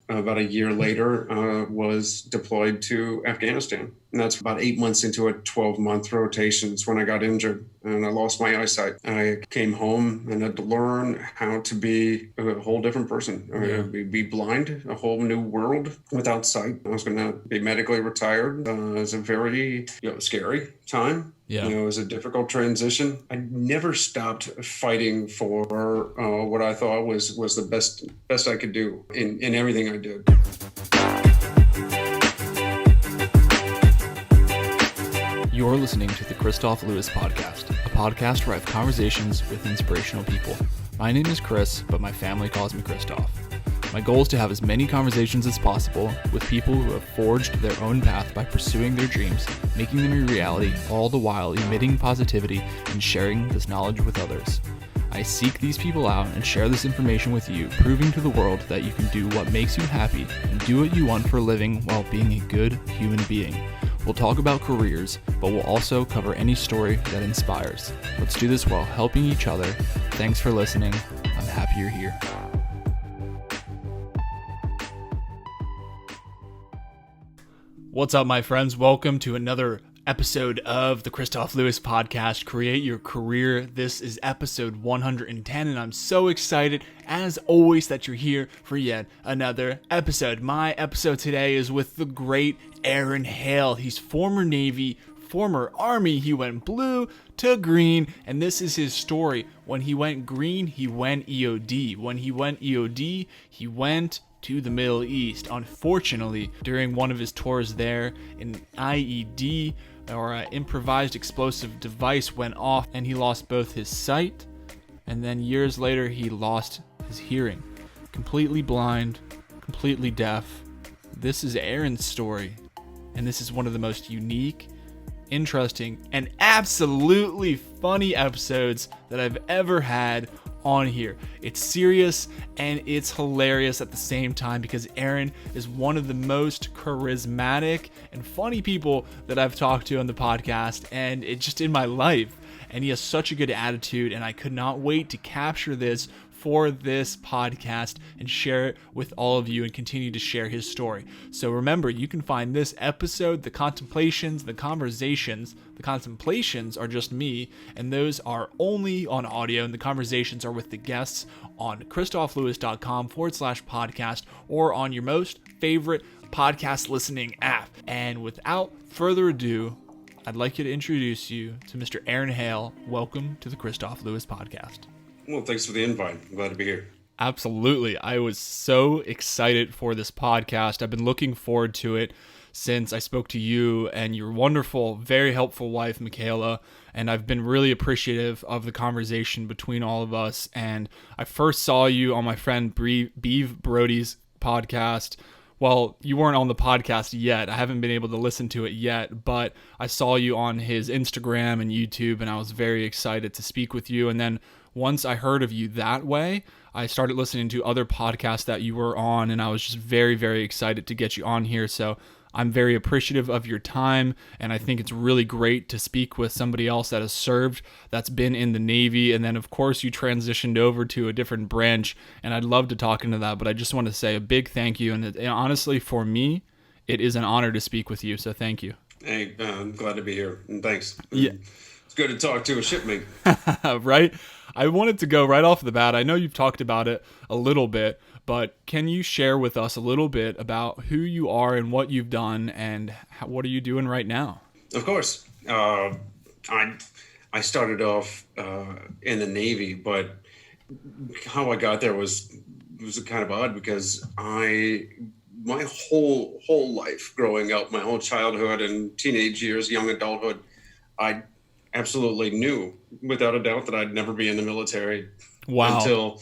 about a year later, was deployed to Afghanistan. And that's about 8 months into a 12-month rotations when I got injured and I lost my eyesight. I came home and had to learn how to be a whole different person, be blind, a whole new world without sight. I was going to be medically retired. It was a very scary time. Yeah. It was a difficult transition. I never stopped fighting for what I thought was the best I could do in everything I did. You're listening to the Kristof Lewis Podcast, a podcast where I have conversations with inspirational people. My name is Chris, but my family calls me Kristof. My goal is to have as many conversations as possible with people who have forged their own path by pursuing their dreams, making them a reality, all the while emitting positivity and sharing this knowledge with others. I seek these people out and share this information with you, proving to the world that you can do what makes you happy and do what you want for a living while being a good human being. We'll talk about careers, but we'll also cover any story that inspires. Let's do this while helping each other. Thanks for listening. I'm happy you're here. What's up, my friends? Welcome to another episode of the Kristof Lewis Podcast, Create Your Career. This is episode 110, and I'm so excited, as always, that you're here for yet another episode. My episode today is with the great Aaron Hale. He's former Navy, former Army. He went blue to green, and this is his story. When he went green, he went EOD. When he went EOD, he went to the Middle East. Unfortunately, during one of his tours there, an IED, or an improvised explosive device, went off and he lost both his sight, and then years later he lost his hearing. Completely blind, completely deaf. This is Aaron's story, and this is one of the most unique, interesting, and absolutely funny episodes that I've ever had on here. It's serious and it's hilarious at the same time because Aaron is one of the most charismatic and funny people that I've talked to on the podcast, and it's just in my life. And he has such a good attitude, and I could not wait to capture this for this podcast and share it with all of you and continue to share his story. So remember, you can find this episode, the contemplations, the conversations. The contemplations are just me, and those are only on audio, and the conversations are with the guests on kristoflewis.com/podcast or on your most favorite podcast listening app. And without further ado, I'd like you to introduce you to Mr. Aaron Hale. Welcome to the Kristof Lewis Podcast. Well, thanks for the invite. I'm glad to be here. Absolutely. I was so excited for this podcast. I've been looking forward to it since I spoke to you and your wonderful, very helpful wife, Michaela, and I've been really appreciative of the conversation between all of us. And I first saw you on my friend Beeve Brody's podcast. Well, you weren't on the podcast yet. I haven't been able to listen to it yet, but I saw you on his Instagram and YouTube, and I was very excited to speak with you. And then once I heard of you that way, I started listening to other podcasts that you were on, and I was just very, very excited to get you on here. So I'm very appreciative of your time, and I think it's really great to speak with somebody else that has served, that's been in the Navy, and then of course you transitioned over to a different branch, and I'd love to talk into that, but I just want to say a big thank you, and honestly, for me, it is an honor to speak with you, so thank you. Hey, I'm glad to be here, and thanks. Yeah. It's good to talk to a shipmate. Right? I wanted to go right off the bat. I know you've talked about it a little bit, but can you share with us a little bit about who you are and what you've done, and what are you doing right now? Of course. I started off in the Navy, but how I got there was kind of odd because my whole life growing up, my whole childhood and teenage years, young adulthood, I absolutely knew without a doubt that I'd never be in the military. Wow. Until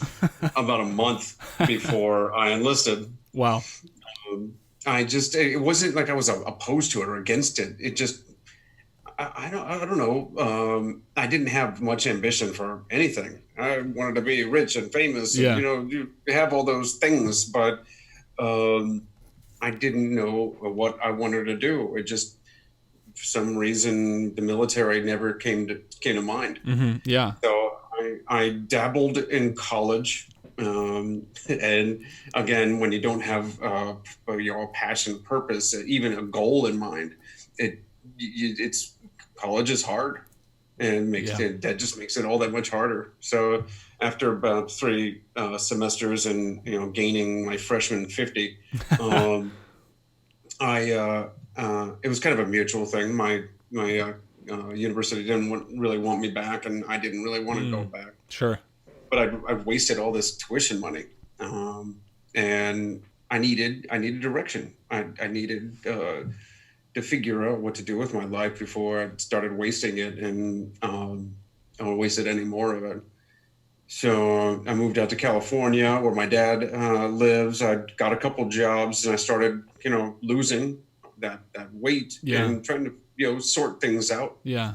about a month before I enlisted. Wow. It wasn't like I was opposed to it or against it. It just, I don't know. I didn't have much ambition for anything. I wanted to be rich and famous. Yeah. And, you have all those things, but I didn't know what I wanted to do. It just, for some reason, the military never came to mind. Mm-hmm. Yeah. So I dabbled in college And again, when you don't have a passion, purpose, even a goal in mind, it's college is hard, and Yeah. that just makes it all that much harder. So after about 3 semesters and gaining my freshman 50, um, I it was kind of a mutual thing. My university didn't really want me back, and I didn't really want to go back. Sure. But I've wasted all this tuition money, and I needed direction. I needed to figure out what to do with my life before I started wasting it, and I won't waste it any more of it. So I moved out to California, where my dad lives. I got a couple jobs, and I started, losing that weight and trying to, sort things out. Yeah.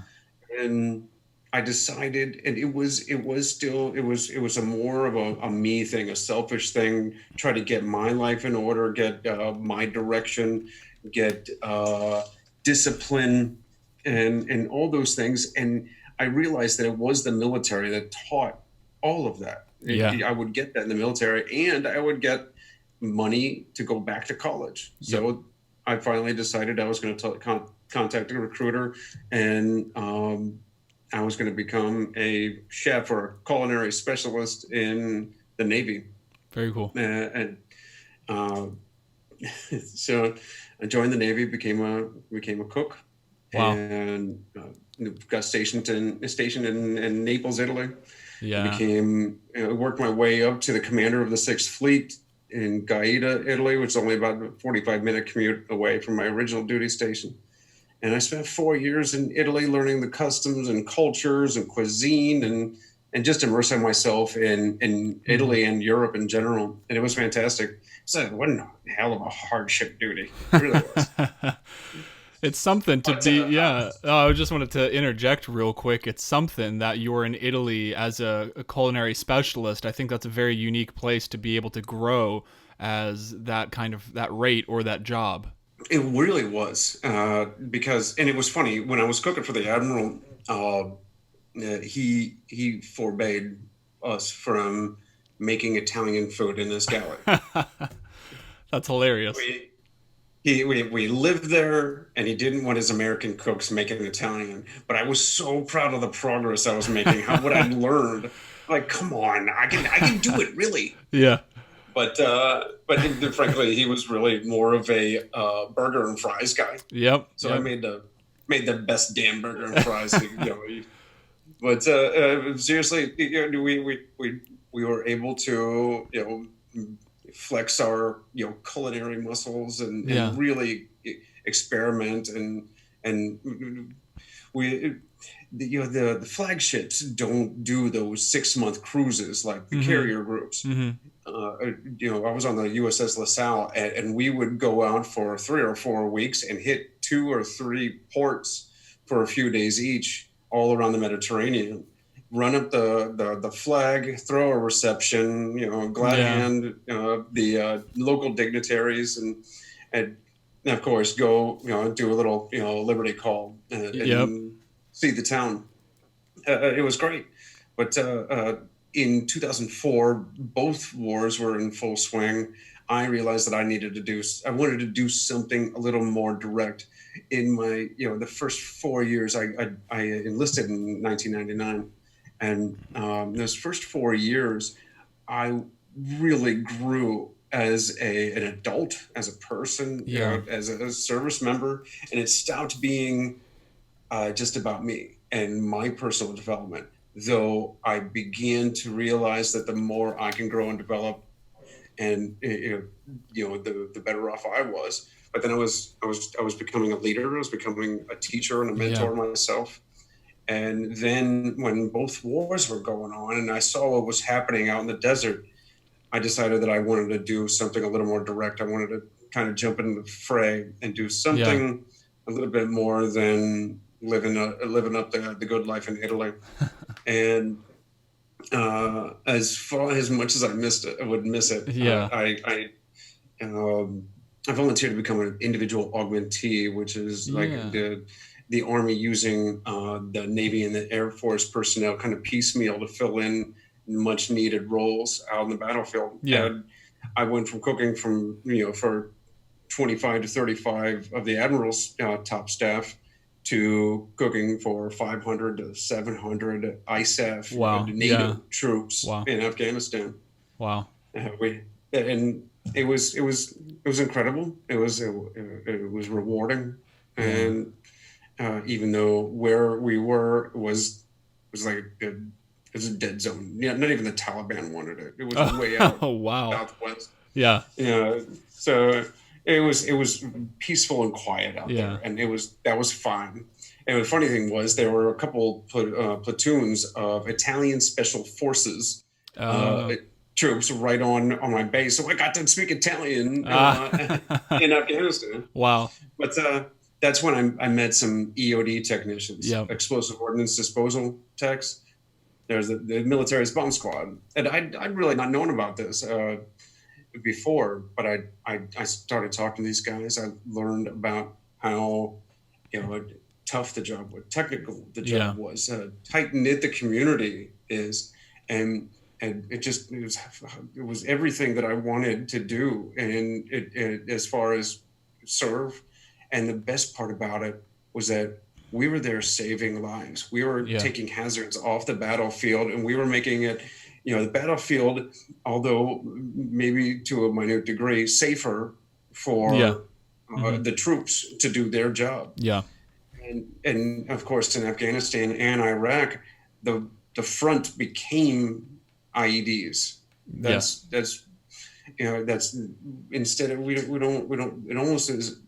And I decided, and it was a more of a me thing, a selfish thing, try to get my life in order, get my direction, get discipline, and all those things. And I realized that it was the military that taught all of that. Yeah. I would get that in the military, and I would get money to go back to college. So I finally decided I was going to contact a recruiter, and I was going to become a chef or a culinary specialist in the Navy. Very cool. And so I joined the Navy, became a cook. Wow. And got stationed in Naples, Italy. Yeah. Worked my way up to the commander of the 6th Fleet in Gaeta, Italy, which is only about a 45-minute commute away from my original duty station. And I spent 4 years in Italy learning the customs and cultures and cuisine and just immersing myself in Italy and Europe in general. And it was fantastic. So it wasn't a hell of a hardship duty. It really was. It's something to be, yeah. I just wanted to interject real quick. It's something that you're in Italy as a culinary specialist. I think that's a very unique place to be able to grow as that rate or that job. It really was, because, and it was funny, when I was cooking for the Admiral, he forbade us from making Italian food in his galley. That's hilarious. We lived there, and he didn't want his American cooks making Italian. But I was so proud of the progress I was making, what I'd learned. Like, come on, I can do it, really. Yeah. But frankly, he was really more of a burger and fries guy. Yep. So I made the best damn burger and fries. But seriously, we were able to flex our culinary muscles and really experiment and the flagships don't do those 6-month cruises like the carrier groups. I was on the USS LaSalle, and we would go out for 3 or 4 weeks and hit 2 or 3 ports for a few days each, all around the Mediterranean. Run up the flag, throw a reception, glad hand the local dignitaries, and of course go do a little liberty call and see the town. It was great, but in 2004, both wars were in full swing. I realized that I wanted to do something a little more direct. In my the first 4 years, I enlisted in 1999. And those first 4 years, I really grew as an adult, as a person, as a service member. And it stopped being just about me and my personal development, though I began to realize that the more I can grow and develop, and the better off I was. But then I was becoming a leader. I was becoming a teacher and a mentor myself. And then when both wars were going on and I saw what was happening out in the desert, I decided that I wanted to do something a little more direct. I wanted to kind of jump into the fray and do something a little bit more than living up the good life in Italy. And as much as I would miss it. I volunteered to become an individual augmentee, which is like the Army using the Navy and the Air Force personnel kind of piecemeal to fill in much needed roles out in the battlefield. Yeah. And I went from cooking for 25 to 35 of the Admiral's top staff to cooking for 500 to 700 ISAF Wow. NATO troops Wow. in Afghanistan. Wow. And it was incredible. It was rewarding, and even though where we were was like it was a dead zone. Yeah, not even the Taliban wanted it. It was way out. Oh wow. Southwest. Yeah. So it was peaceful and quiet out there, and that was fine. And the funny thing was there were a couple platoons of Italian Special Forces troops right on my base, so I got to speak Italian in Afghanistan. Wow! But that's when I met some EOD technicians, explosive ordnance disposal techs. There's the military's bomb squad, and I'd really not known about this before, but I started talking to these guys. I learned about how tough the job was, technical the job was, tight knit the community is, and it was everything that I wanted to do, and it as far as serve. And the best part about it was that we were there saving lives. We were taking hazards off the battlefield, and we were making it, the battlefield, although maybe to a minute degree, safer for the troops to do their job. Yeah. And of course, in Afghanistan and Iraq, the front became IEDs. That's instead of we don't it almost is.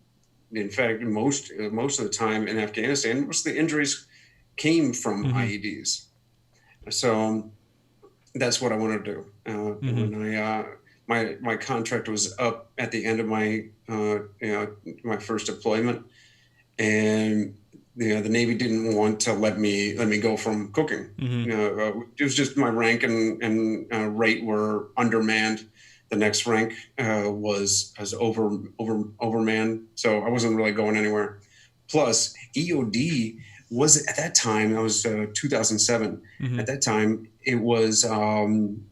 In fact, most of the time in Afghanistan, most of the injuries came from IEDs. So that's what I want to do. When my contract was up at the end of my my first deployment, and the Navy didn't want to let me go from cooking. It was just my rank and rate were undermanned. The next rank was overmanned, so I wasn't really going anywhere. Plus, EOD was at that time. I was 2007. At that time, it wasn't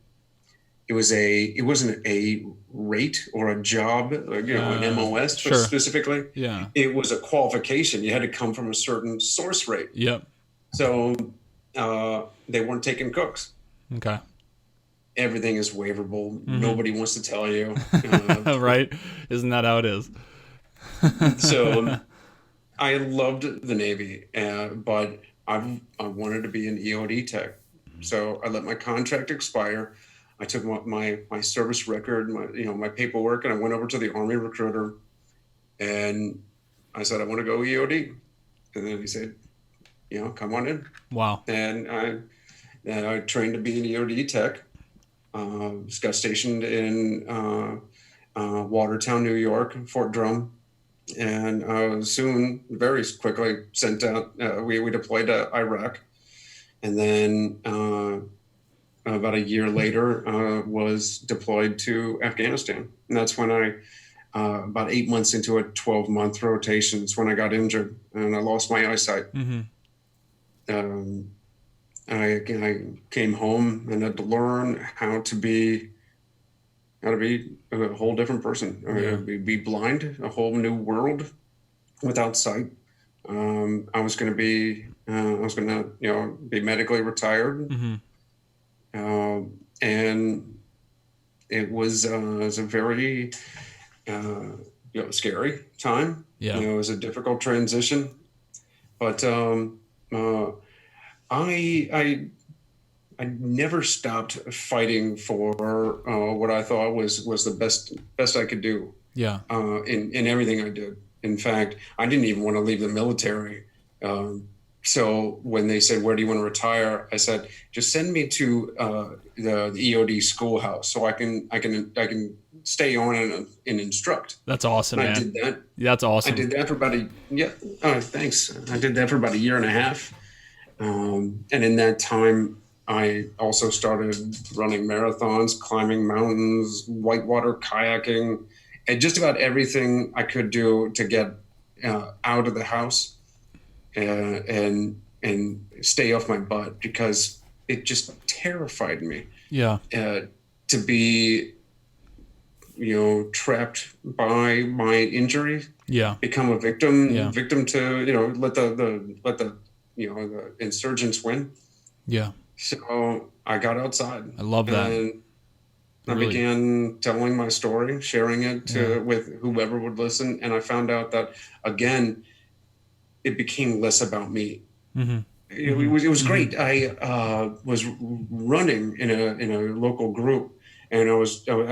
a rate or a job, an MOS specifically. Yeah, it was a qualification. You had to come from a certain source rate. Yep. So they weren't taking cooks. Okay. Everything is waiverable. Nobody wants to tell you. Right? Isn't that how it is? So I loved the Navy, but I wanted to be an EOD Tech. So I let my contract expire. I took my service record, my paperwork, and I went over to the Army recruiter, and I said, I want to go EOD. And then he said, come on in. Wow. And I trained to be an EOD Tech. Got stationed in Watertown, New York, Fort Drum, and soon, very quickly, sent out. We deployed to Iraq, and then about a year later was deployed to Afghanistan. And that's when I, about 8 months into a 12-month rotation, is when I got injured and I lost my eyesight. I came home and had to learn how to be a whole different person. Be blind, a whole new world without sight. I was going to be medically retired. And it was a very scary time. It was a difficult transition, but I never stopped fighting for what I thought was the best I could do. Yeah. In everything I did. In fact, I didn't even want to leave the military. So when they said, "Where do you want to retire?" I said, "Just send me to the EOD schoolhouse so I can stay on and instruct." That's awesome, and man. I did that. That's awesome. I did that for about thanks. I did that for about a year and a half. And in that time, I also started running marathons, climbing mountains, whitewater kayaking, and just about everything I could do to get out of the house and stay off my butt, because it just terrified me. Yeah. To be, trapped by my injury, Yeah. become a Yeah. victim to, the insurgents win. Yeah. So I got outside I love that. and I Really. began telling my story, sharing it Yeah. with whoever would listen. And I found out that, again, it became less about me. Mm-hmm. It was Mm-hmm. great. I was running in a local group, and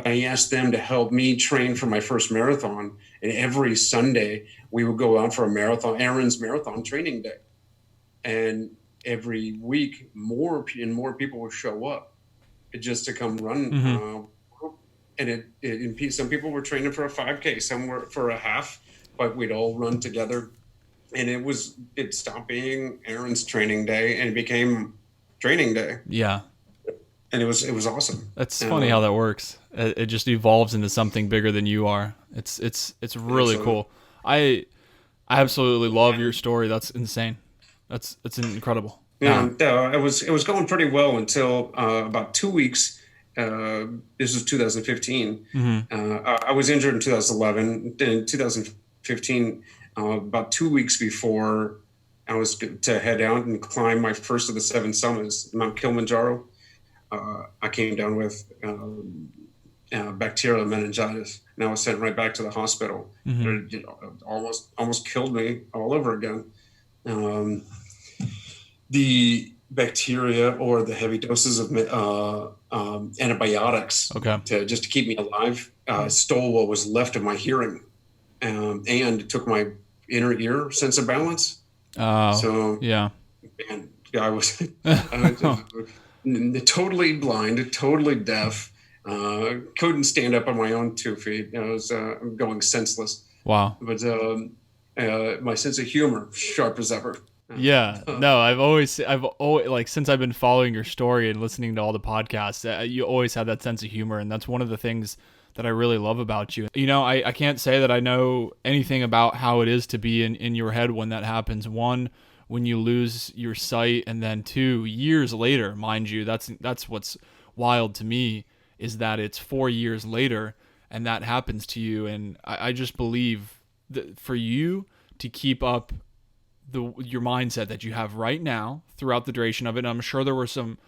I asked them to help me train for my first marathon. And every Sunday we would go out for a marathon, Aaron's marathon training day, and every week more and more people would show up just to come run. Mm-hmm. And some people were training for a 5K, some were for a half, but we'd all run together. And it stopped being Aaron's training day and it became training day. Yeah. And it was awesome. That's funny how that works. It just evolves into something bigger than you are. It's really Absolutely. cool. I absolutely love your story. That's insane. That's incredible. Yeah, it was going pretty well until about 2 weeks. This was 2015. Mm-hmm. I was injured in 2011. In 2015, about 2 weeks before I was to head out and climb my first of the 7 summits, Mount Kilimanjaro, I came down with bacterial meningitis, and I was sent right back to the hospital. Mm-hmm. It almost killed me all over again. The bacteria or the heavy doses of antibiotics Okay. to keep me alive stole what was left of my hearing, and it took my inner ear sense of balance. Oh. So, Yeah. man, I was totally blind, totally deaf, couldn't stand up on my own 2 feet. I was going senseless. Wow. But my sense of humor, sharp as ever. Yeah. No, I've always like since I've been following your story and listening to all the podcasts, you always have that sense of humor, and that's one of the things that I really love about you. I can't say that I know anything about how it is to be in your head when that happens. One, when you lose your sight, and then 2 years later, mind you, that's what's wild to me, is that it's 4 years later and that happens to you. And I just believe that for you to keep up your mindset that you have right now throughout the duration of it. And I'm sure there were some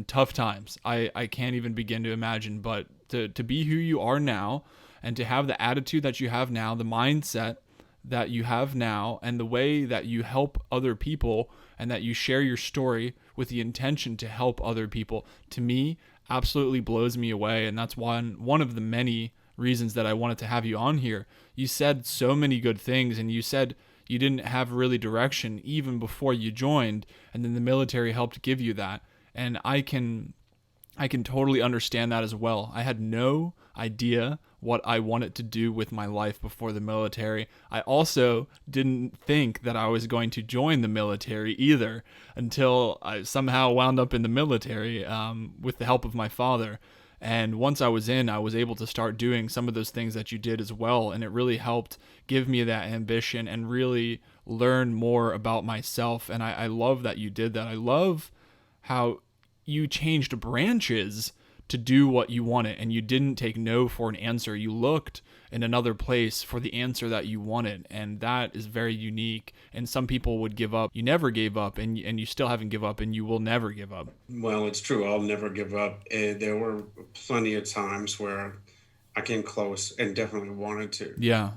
tough times. I can't even begin to imagine, but to be who you are now and to have the attitude that you have now, the mindset that you have now, and the way that you help other people and that you share your story with the intention to help other people, to me, absolutely blows me away. And that's one of the many reasons that I wanted to have you on here. You said so many good things, and you said you didn't have really direction even before you joined, and then the military helped give you that. And I can totally understand that as well. I had no idea what I wanted to do with my life before the military. I also didn't think that I was going to join the military either until I somehow wound up in the military with the help of my father. And once I was in, I was able to start doing some of those things that you did as well. And it really helped give me that ambition and really learn more about myself. And I love that you did that. I love how you changed branches to do what you wanted, and you didn't take no for an answer. You looked in another place for the answer that you wanted, and that is very unique. And some people would give up. You never gave up, and you still haven't given up, and you will never give up. Well, it's true. I'll never give up. There were plenty of times where I came close and definitely wanted to. Yeah.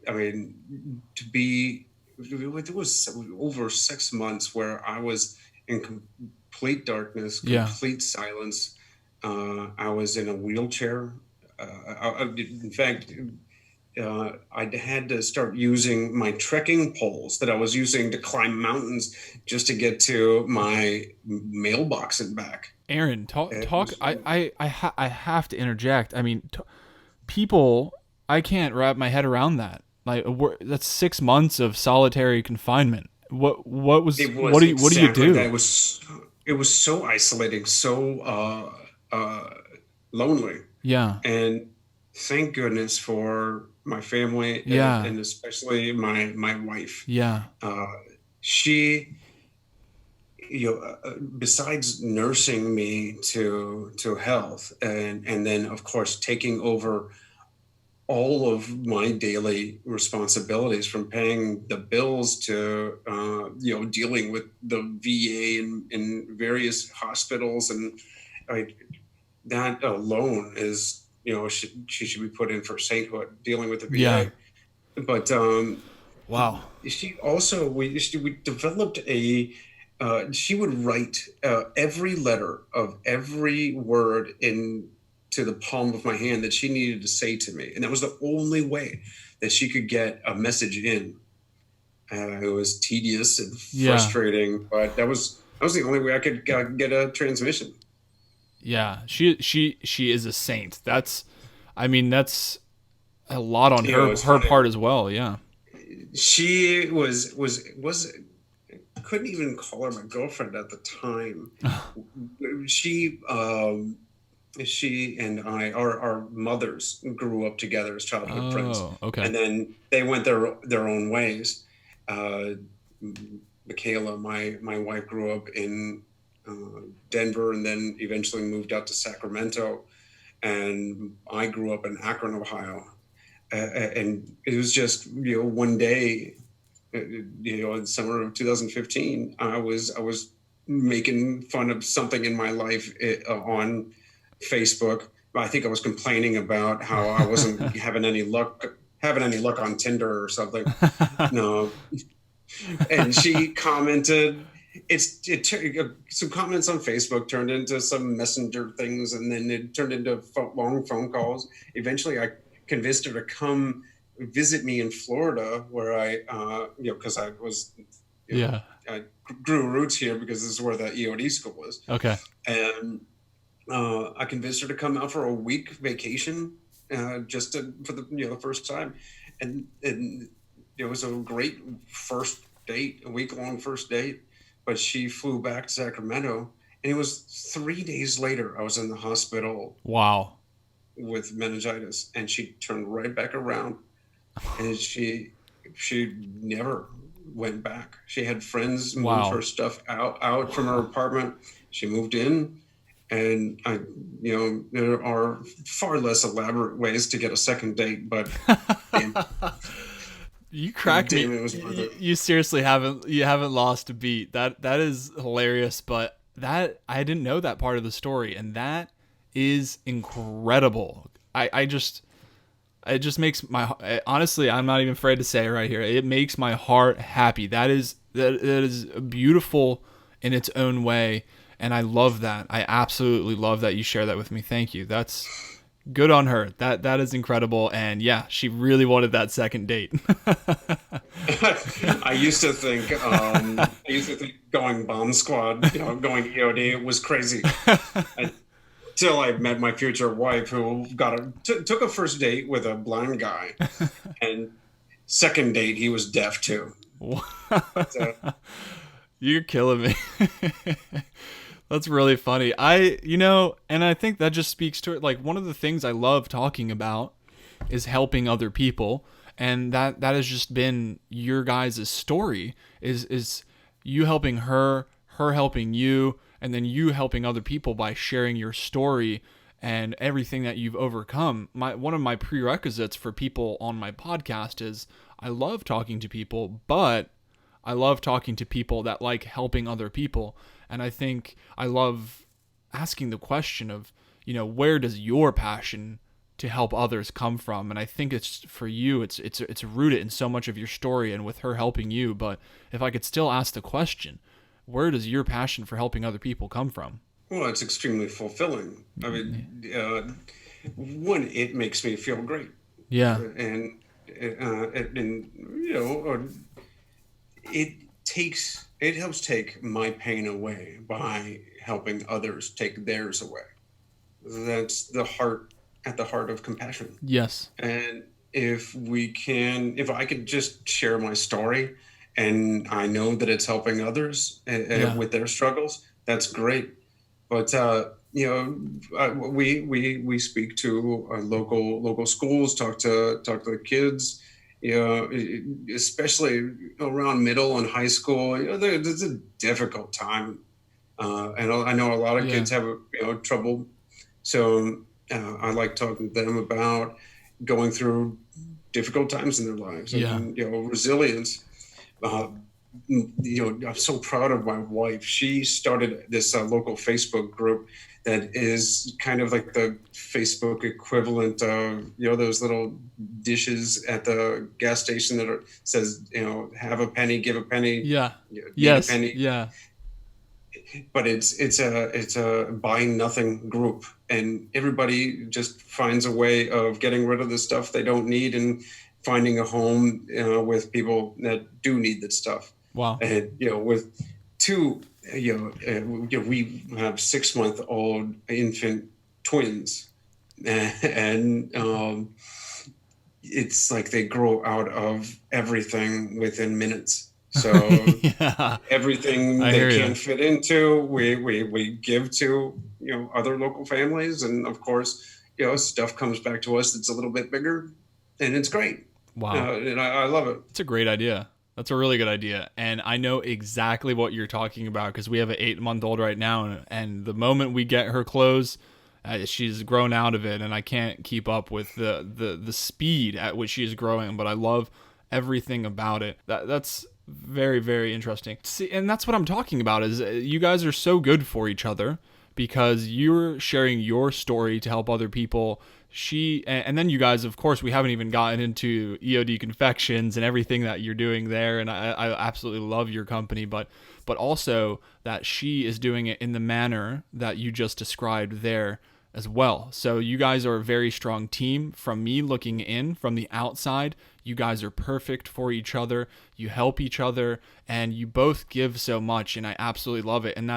I mean, it was over 6 months where I was in complete darkness, Yeah. complete silence. I was in a wheelchair. In fact, I had to start using my trekking poles that I was using to climb mountains just to get to my mailbox and back. Aaron, talk. Was, I have to interject. I mean, people, I can't wrap my head around that. Like, that's 6 months of solitary confinement. What do you do? It was so isolating, so lonely. Yeah. And thank goodness for my family, and especially my wife. Yeah. She besides nursing me to health, and then of course taking over all of my daily responsibilities, from paying the bills to dealing with the VA in various hospitals, and I, that alone is, she should be put in for sainthood, dealing with the Yeah. VA. But Wow. she also we developed a she would write every letter of every word into the palm of my hand that she needed to say to me, and that was the only way that she could get a message in. It was tedious and Yeah. frustrating, but that was the only way I could get a transmission. Yeah. She is a saint. I mean, that's a lot on It's her funny. part as well. Yeah. She was couldn't even call her my girlfriend at the time. She she and I, our mothers grew up together as childhood friends, Oh, okay. and then they went their own ways. Uh, Michaela, my wife, grew up in Denver, and then eventually moved out to Sacramento, and I grew up in Akron, Ohio. And it was just, one day, in summer of 2015, I was making fun of something in my life on Facebook. I think I was complaining about how I wasn't having any luck on Tinder or something. No, and she commented. Some comments on Facebook turned into some messenger things, and then it turned into long phone calls. Eventually, I convinced her to come visit me in Florida, where because I was, Yeah. I grew roots here because this is where the EOD school was, Okay. and I convinced her to come out for a week vacation, for the first time, and it was a great first date, a week-long first date. But she flew back to Sacramento, and it was 3 days later I was in the hospital Wow. with meningitis, and she turned right back around, and she never went back. She had friends move her Wow. stuff out from her apartment. She moved in, and there are far less elaborate ways to get a second date, but damn, You crack me. it was worth it. You seriously haven't lost a beat. That is hilarious, but that I didn't know that part of the story, and that is incredible. I just it just makes my honestly, I'm not even afraid to say it right here. It makes my heart happy. That is beautiful in its own way, and I love that. I absolutely love that you share that with me. Thank you. That's good on her. That is incredible, and yeah, she really wanted that second date. I used to think going bomb squad, going EOD was crazy. Until I met my future wife, who took a first date with a blind guy, and second date he was deaf too. So, You're killing me. That's really funny. And I think that just speaks to it. Like, one of the things I love talking about is helping other people. And that has just been your guys' story is you helping her helping you, and then you helping other people by sharing your story and everything that you've overcome. One of my prerequisites for people on my podcast is I love talking to people, but I love talking to people that like helping other people. And I think I love asking the question of, where does your passion to help others come from? And I think it's for you, it's rooted in so much of your story and with her helping you. But if I could still ask the question, where does your passion for helping other people come from? well, it's extremely fulfilling. I mean, one, it makes me feel great, Yeah. and it it helps take my pain away by helping others take theirs away. That's at the heart of compassion. Yes. And if I could just share my story, and I know that it's helping others Yeah. with their struggles, that's great. But we speak to local schools, talk to the kids, Especially around middle and high school, there's a difficult time. And I know a lot of Yeah. kids have, trouble. So I like talking to them about going through difficult times in their lives Yeah. and, resilience. Uh, I'm so proud of my wife. She started this local Facebook group that is kind of like the Facebook equivalent of, those little dishes at the gas station that says, have a penny, give a penny, Yeah. need a Yes. penny. Yeah. But it's a buy nothing group, and everybody just finds a way of getting rid of the stuff they don't need and finding a home, with people that do need that stuff. Wow. And with two, we have 6-month-old infant twins, and it's like they grow out of everything within minutes. So Yeah. everything I they hear you. can fit into, we give to, other local families. And of course, stuff comes back to us that's a little bit bigger, and it's great. Wow. And I love it. It's a great idea. That's a really good idea. And I know exactly what you're talking about because we have an 8-month-old right now. And the moment we get her clothes, she's grown out of it. And I can't keep up with the speed at which she is growing. But I love everything about it. That's very, very interesting. See, and that's what I'm talking about is you guys are so good for each other because you're sharing your story to help other people. And then you guys, of course, we haven't even gotten into EOD Confections and everything that you're doing there, and I absolutely love your company, but also that she is doing it in the manner that you just described there as well. So you guys are a very strong team. From me looking in from the outside, you guys are perfect for each other. You help each other, and you both give so much, and I absolutely love it. And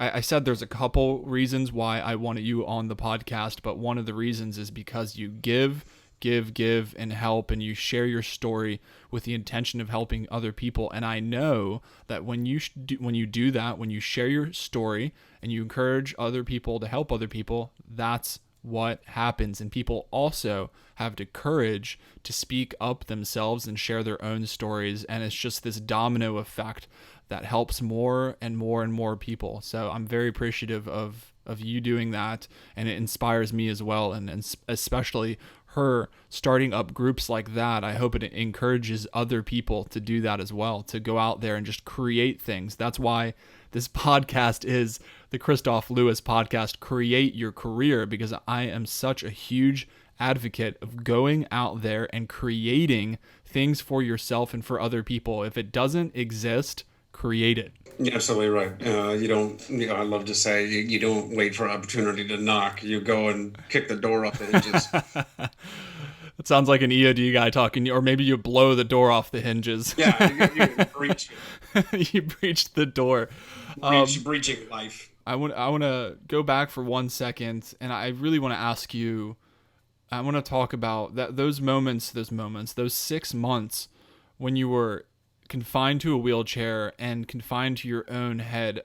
I said there's a couple reasons why I wanted you on the podcast, but one of the reasons is because you give, and help, and you share your story with the intention of helping other people. And I know that when you do that, when you share your story and you encourage other people to help other people, that's what happens. And people also have the courage to speak up themselves and share their own stories. And it's just this domino effect that helps more and more and more people. So I'm very appreciative of you doing that, and it inspires me as well, and especially her starting up groups like that. I hope it encourages other people to do that as well, to go out there and just create things. That's why this podcast is the Kristof Lewis podcast, Create Your Career, because I am such a huge advocate of going out there and creating things for yourself and for other people. If it doesn't exist, create it. You're absolutely right. You don't, I love to say, you don't wait for an opportunity to knock. You go and kick the door off the hinges. It sounds like an EOD guy talking, or maybe you blow the door off the hinges. Yeah, you breach it. You breached the door. Breaching life. I want to go back for 1 second, and I really want to ask you. I want to talk about those moments, those 6 months when you were confined to a wheelchair and confined to your own head.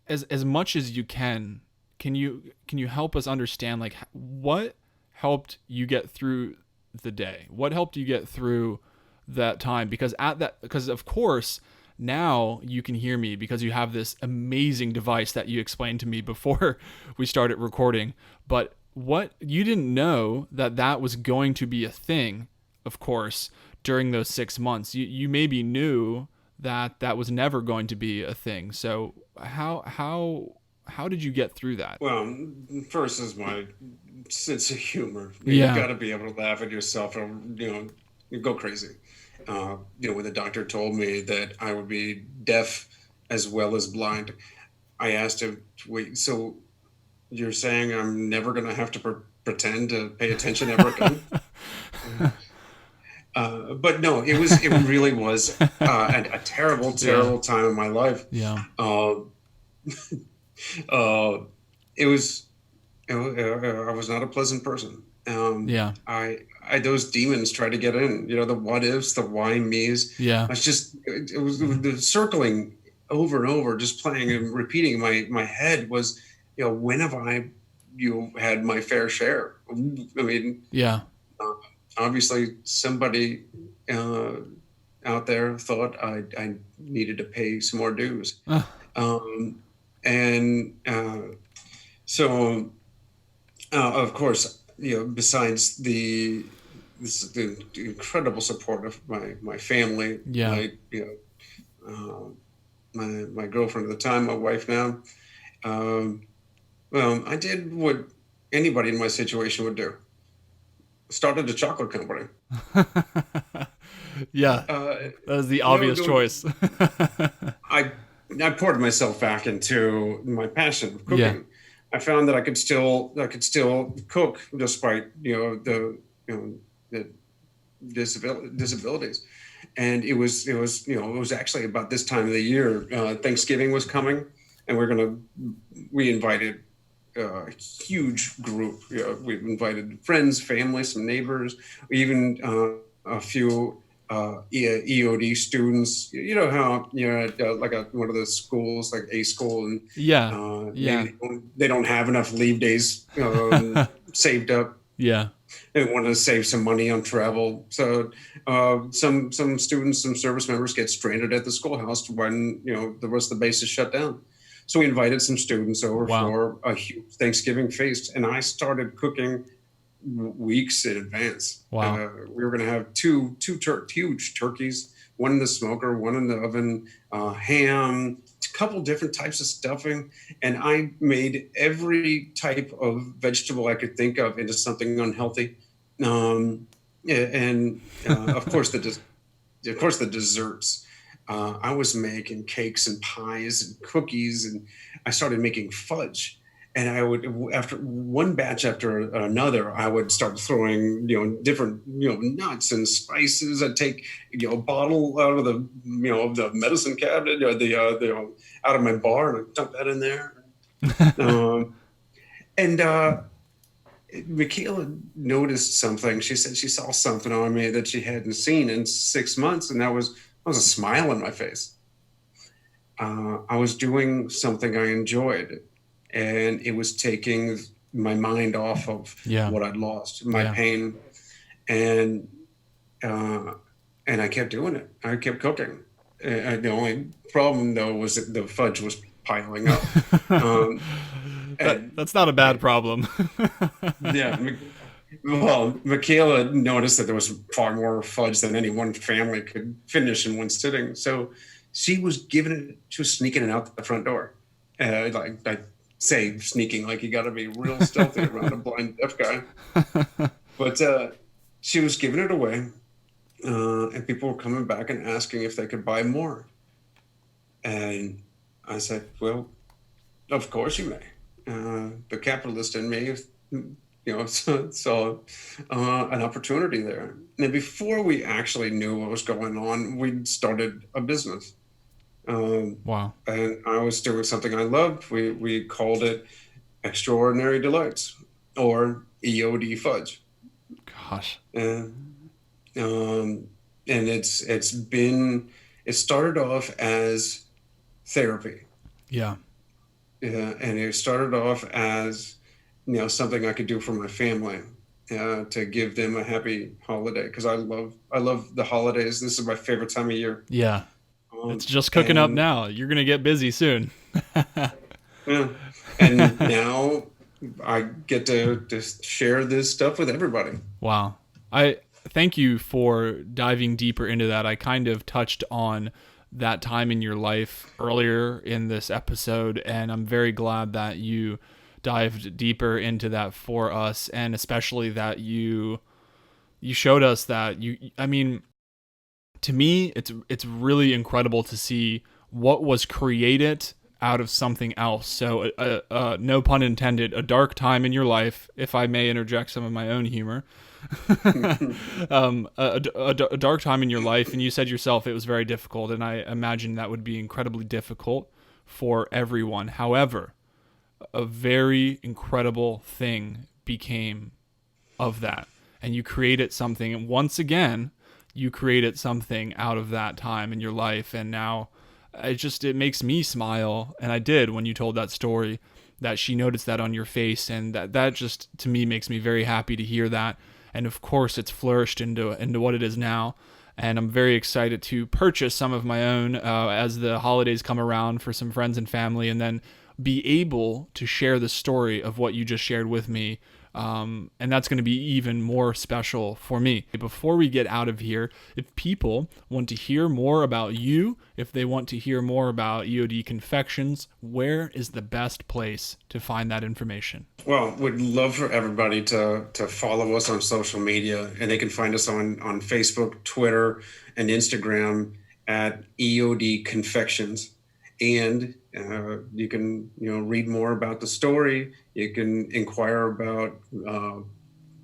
As much as you can you help us understand, like, what helped you get through the day? What helped you get through that time? Because of course now you can hear me because you have this amazing device that you explained to me before we started recording. But what you didn't know that was going to be a thing, of course, during those 6 months. You maybe knew that was never going to be a thing. So how did you get through that? Well, first is my sense of humor. Yeah. You got to be able to laugh at yourself, or you go crazy. When the doctor told me that I would be deaf as well as blind, I asked him, "Wait, so you're saying I'm never going to have to pretend to pay attention ever again?" But no, it really was a terrible time in my life. Yeah. It was, I was not a pleasant person. Yeah. Those demons tried to get in, the what ifs, the why me's. Yeah. It was the circling over and over, just playing and repeating in my head was, when have I, had my fair share? I mean, Yeah. obviously somebody uh, out there thought I needed to pay some more dues. Uh, Um, and so, of course, besides the incredible support of my family, yeah. my girlfriend at the time, my wife now, um, well, I did what anybody in my situation would do. Started a chocolate company. Yeah. Uh, That was the no, obvious choice. I I poured myself back into my passion of Yeah. cooking. I found that I could still cook despite the disabilities, and it was actually about this time of the year. Thanksgiving was coming, and we invited a huge group. We invited friends, family, some neighbors, even a few EOD students. You know how at like one of the schools, like a school, and Yeah. maybe Yeah. they don't have enough leave days saved up. Yeah. They wanted to save some money on travel, so some students, some service members get stranded at the schoolhouse when the rest of the base is shut down. So we invited some students over Wow. for a huge Thanksgiving feast, and I started cooking weeks in advance. Wow. We were going to have huge turkeys, one in the smoker, one in the oven, ham, a couple different types of stuffing, and I made every type of vegetable I could think of into something unhealthy. And of course the desserts. I was making cakes and pies and cookies, and I started making fudge. And I would, after one batch after another, I would start throwing, different, nuts and spices. I'd take, a bottle out of the medicine cabinet, out of my bar, and I'd dump that in there. Um, and Michaela noticed something. She said she saw something on me that she hadn't seen in 6 months, and that was a smile on my face. I was doing something I enjoyed, and it was taking my mind off of Yeah. what I'd lost, my Yeah. pain, and uh, and I kept doing it. I kept cooking. The only problem though was that the fudge was piling up. Um, and That's not a bad problem. yeah, well, Michaela noticed that there was far more fudge than any one family could finish in one sitting. So she was sneaking it out the front door. Like I say, sneaking, like you got to be real stealthy around a blind deaf guy. But she was giving it away, and people were coming back and asking if they could buy more. And I said, well, of course you may. The capitalist in me, saw an opportunity there. And before we actually knew what was going on, we started a business. Wow. And I was doing something I loved. We called it Extraordinary Delights, or EOD Fudge. Gosh. And um, and it started off as therapy. Yeah. Yeah, and it started off as something I could do for my family, to give them a happy holiday, because I love the holidays. This is my favorite time of year. Yeah. It's just cooking up And now. You're gonna get busy soon. yeah, and now I get to just share this stuff with everybody. Wow. I thank you for diving deeper into that. I kind of touched on that time in your life earlier in this episode, and I'm very glad that you dived deeper into that for us, and especially that you showed us that I mean, to me it's really incredible to see what was created out of something else. So no pun intended, a dark time in your life, if I may interject some of my own humor. A dark time in your life, and you said yourself it was very difficult, and I imagine that would be incredibly difficult for everyone. However, a very incredible thing became of that, and you created something, and once again you created something out of that time in your life. And now it makes me smile, and I did when you told that story, that she noticed that on your face, and that just to me makes me very happy to hear that. And of course, it's flourished into what it is now. And I'm very excited to purchase some of my own as the holidays come around for some friends and family, and then be able to share the story of what you just shared with me. And that's going to be even more special for me. Before we get out of here, if people want to hear more about you, if they want to hear more about EOD Confections, where is the best place to find that information? Well, we'd love for everybody to follow us on social media, and they can find us on Facebook, Twitter, and Instagram at EOD Confections. And you can read more about the story. You can inquire about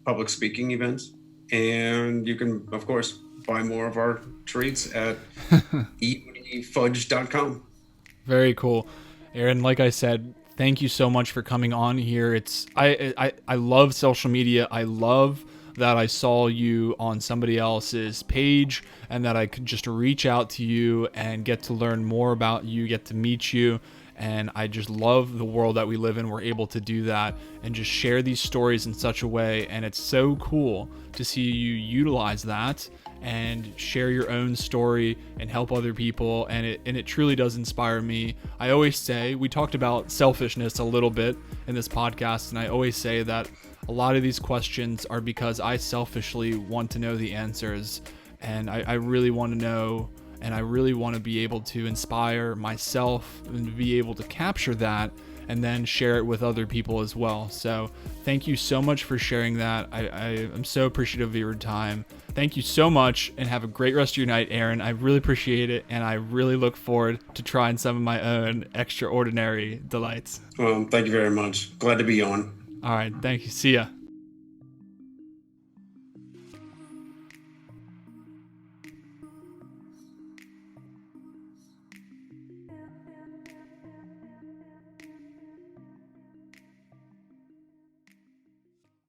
public speaking events, and you can, of course, buy more of our treats at EODfudge.com. Very cool, Aaron. Like I said, thank you so much for coming on here. I love social media. I love that I saw you on somebody else's page and that I could just reach out to you and get to learn more about you, get to meet you. And I just love the world that we live in. We're able to do that and just share these stories in such a way. And it's so cool to see you utilize that and share your own story and help other people. And it truly does inspire me. I always say, we talked about selfishness a little bit in this podcast, and I always say that a lot of these questions are because I selfishly want to know the answers, and I really want to know, and I really want to be able to inspire myself and be able to capture that and then share it with other people as well. So thank you so much for sharing that. I am so appreciative of your time. Thank you so much, and have a great rest of your night, Aaron. I really appreciate it, and I really look forward to trying some of my own extraordinary delights. Well, thank you very much. Glad to be on. All right. Thank you. See ya.